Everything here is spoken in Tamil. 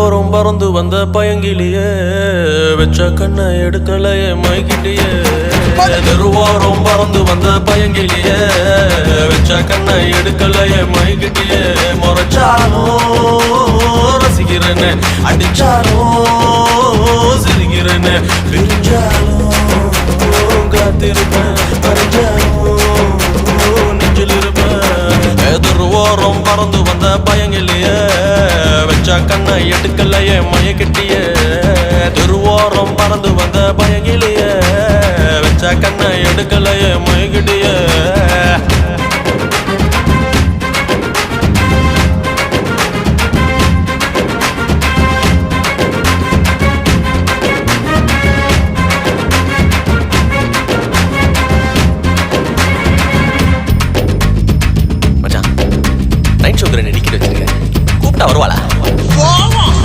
தெருவோரம் பறந்து வந்த பயங்கிலியே வெச்ச கண்ணை எடுக்கலையே மைக்கிட்டியே தெருவோரம் பறந்து வந்த பயங்கிலியே வெச்ச கண்ணை எடுக்கலையே மைக்கிட்டியே முறைச்சாலும் ரசிக்கிறேன்னு அடிச்சாலும் சிரிக்கிறேன்னு பிரிஞ்சாலும் காத்திருப்பேன் அறிஞ்சாலும் நெஞ்சில் இருப்பேன் தெருவோரம் பறந்து வந்த பயங்கிலியே வெச்ச கண்ணை எடுக்கலையே மயக்கிட்டியே தெருவோரம் பறந்து வந்த பயங்கிலியே வெச்ச கண்ணை எடுக்கலையே